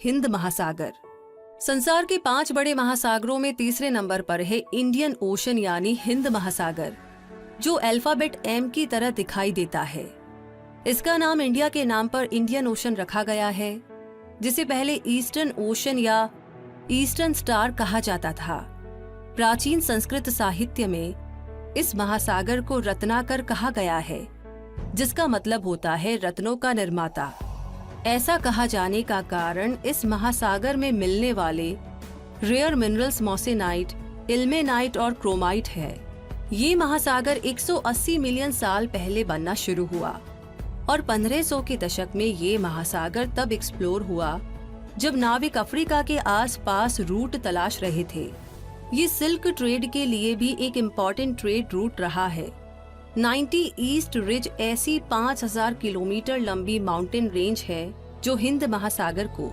हिंद महासागर। संसार के 5 बड़े महासागरों में तीसरे नंबर पर है इंडियन ओशन यानी हिंद महासागर, जो अल्फाबेट M की तरह दिखाई देता है। इसका नाम इंडिया के नाम पर इंडियन ओशन रखा गया है, जिसे पहले ईस्टर्न ओशन या ईस्टर्न स्टार कहा जाता था। प्राचीन संस्कृत साहित्य में इस महासागर को रत्नाकर कहा गया है, जिसका मतलब होता है रत्नों का निर्माता। ऐसा कहा जाने का कारण इस महासागर में मिलने वाले रेयर मिनरल्स मॉसेनाइट, इल्मेनाइट और क्रोमाइट है। ये महासागर 180 मिलियन साल पहले बनना शुरू हुआ और 1500 के दशक में ये महासागर तब एक्सप्लोर हुआ जब नाविक अफ्रीका के आसपास रूट तलाश रहे थे। ये सिल्क ट्रेड के लिए भी एक इम्पॉर्टेंट ट्रेड रूट रहा है। 90 ईस्ट रिज ऐसी 5000 किलोमीटर लंबी माउंटेन रेंज है जो हिंद महासागर को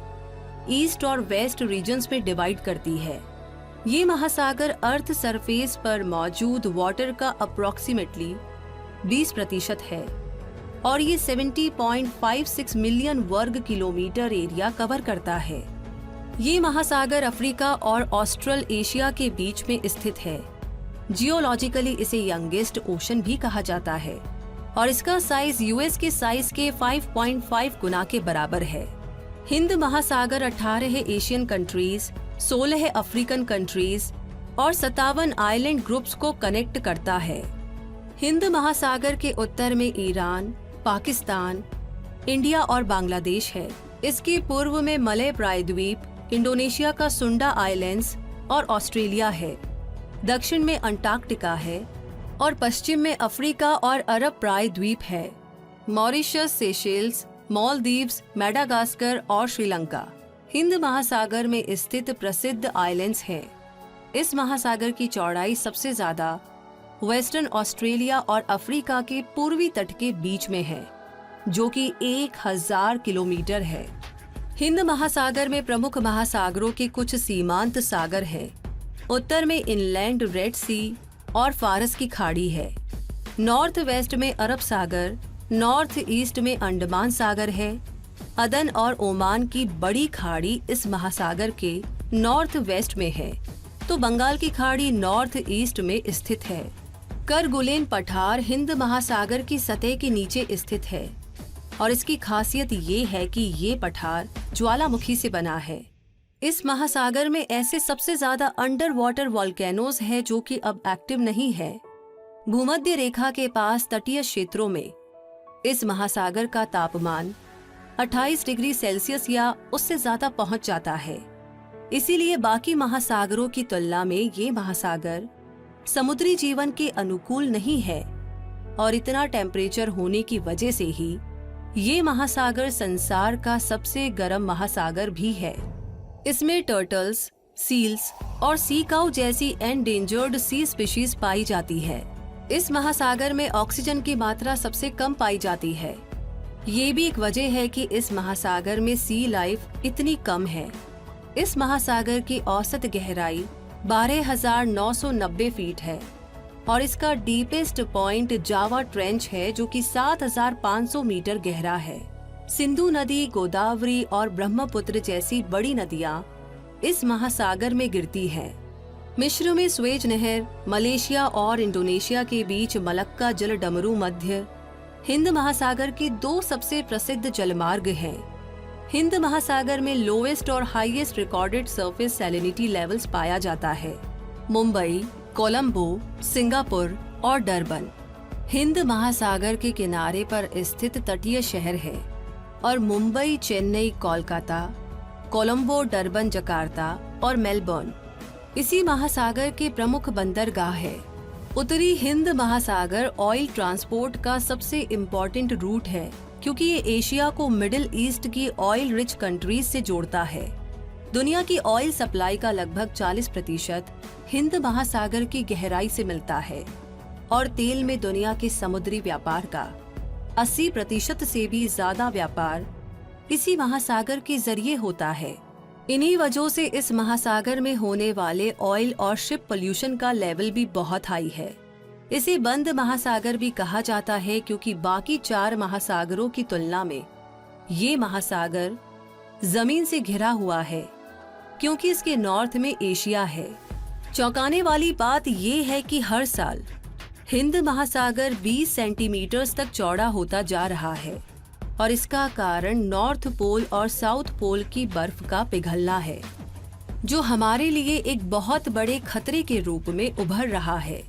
ईस्ट और वेस्ट रीजन्स में डिवाइड करती है। ये महासागर अर्थ सरफेस पर मौजूद वाटर का अप्रोक्सीमेटली 20% है और ये 70.56 मिलियन वर्ग किलोमीटर एरिया कवर करता है। ये महासागर अफ्रीका और ऑस्ट्रल एशिया के बीच में स्थित है। जियोलॉजिकली इसे यंगेस्ट ओशन भी कहा जाता है और इसका साइज यूएस के साइज के 5.5 गुना के बराबर है। हिंद महासागर 18 एशियन कंट्रीज, 16 अफ्रीकन कंट्रीज और 57 आइलैंड ग्रुप्स को कनेक्ट करता है। हिंद महासागर के उत्तर में ईरान, पाकिस्तान, इंडिया और बांग्लादेश है। इसके पूर्व में मलय प्रायद्वीप, इंडोनेशिया का सुंडा आइलैंड्स और ऑस्ट्रेलिया है। दक्षिण में अंटार्कटिका है और पश्चिम में अफ्रीका और अरब प्रायद्वीप है। मॉरिशस, सेशेल्स, मालदीव्स, मेडागास्कर और श्रीलंका हिंद महासागर में स्थित प्रसिद्ध आइलैंड्स हैं। इस महासागर की चौड़ाई सबसे ज्यादा वेस्टर्न ऑस्ट्रेलिया और अफ्रीका के पूर्वी तट के बीच में है, जो कि 1000 किलोमीटर है। हिंद महासागर में प्रमुख महासागरों के कुछ सीमांत सागर हैं। उत्तर में इनलैंड रेड सी और फारस की खाड़ी है। नॉर्थ वेस्ट में अरब सागर, नॉर्थ ईस्ट में अंडमान सागर है। अदन और ओमान की बड़ी खाड़ी इस महासागर के नॉर्थ वेस्ट में है, तो बंगाल की खाड़ी नॉर्थ ईस्ट में स्थित है। करगुलेन पठार हिंद महासागर की सतह के नीचे स्थित है और इसकी खासियत ये है कि ये पठार ज्वालामुखी से बना है। इस महासागर में ऐसे सबसे ज्यादा अंडर वाटर वॉल्केनोज है जो कि अब एक्टिव नहीं है। भूमध्य रेखा के पास तटीय क्षेत्रों में इस महासागर का तापमान 28 डिग्री सेल्सियस या उससे ज्यादा पहुंच जाता है। इसीलिए बाकी महासागरों की तुलना में ये महासागर समुद्री जीवन के अनुकूल नहीं है और इतना टेम्परेचर होने की वजह से ही ये महासागर संसार का सबसे गर्म महासागर भी है। इसमें टर्टल्स, सील्स और सी काऊ जैसी एंडेंजर्ड सी स्पीशीज पाई जाती है। इस महासागर में ऑक्सीजन की मात्रा सबसे कम पाई जाती है। ये भी एक वजह है कि इस महासागर में सी लाइफ इतनी कम है। इस महासागर की औसत गहराई 12,990 फीट है और इसका डीपेस्ट पॉइंट जावा ट्रेंच है, जो कि 7,500 मीटर गहरा है। सिंधु नदी, गोदावरी और ब्रह्मपुत्र जैसी बड़ी नदियां इस महासागर में गिरती हैं। मिस्र में स्वेज नहर, मलेशिया और इंडोनेशिया के बीच मलक्का जल डमरू मध्य हिंद महासागर के 2 सबसे प्रसिद्ध जलमार्ग हैं। हिंद महासागर में लोएस्ट और highest recorded surface salinity levels पाया जाता है। मुंबई, कोलंबो, सिंगापुर और डरबन हिंद महासागर के किनारे पर स्थित तटीय शहर है और मुंबई, चेन्नई, कोलकाता, कोलंबो, डरबन, जकार्ता और मेलबर्न इसी महासागर के प्रमुख बंदरगाह है। उत्तरी हिंद महासागर ऑयल ट्रांसपोर्ट का सबसे इम्पोर्टेंट रूट है, क्योंकि ये एशिया को मिडिल ईस्ट की ऑयल रिच कंट्रीज से जोड़ता है। दुनिया की ऑयल सप्लाई का लगभग 40% हिंद महासागर की गहराई से मिलता है और तेल में दुनिया के समुद्री व्यापार का 80% से भी ज्यादा व्यापार इसी महासागर के जरिए होता है। इन्हीं वजहों से इस महासागर में होने वाले ऑयल और शिप पोल्यूशन का लेवल भी बहुत हाई है। इसे बंद महासागर भी कहा जाता है, क्योंकि बाकी 4 महासागरों की तुलना में ये महासागर जमीन से घिरा हुआ है, क्योंकि इसके नॉर्थ में एशिया है। चौंकाने वाली बात ये है कि हर साल हिंद महासागर 20 सेंटीमीटर तक चौड़ा होता जा रहा है और इसका कारण नॉर्थ पोल और साउथ पोल की बर्फ का पिघलना है, जो हमारे लिए एक बहुत बड़े खतरे के रूप में उभर रहा है।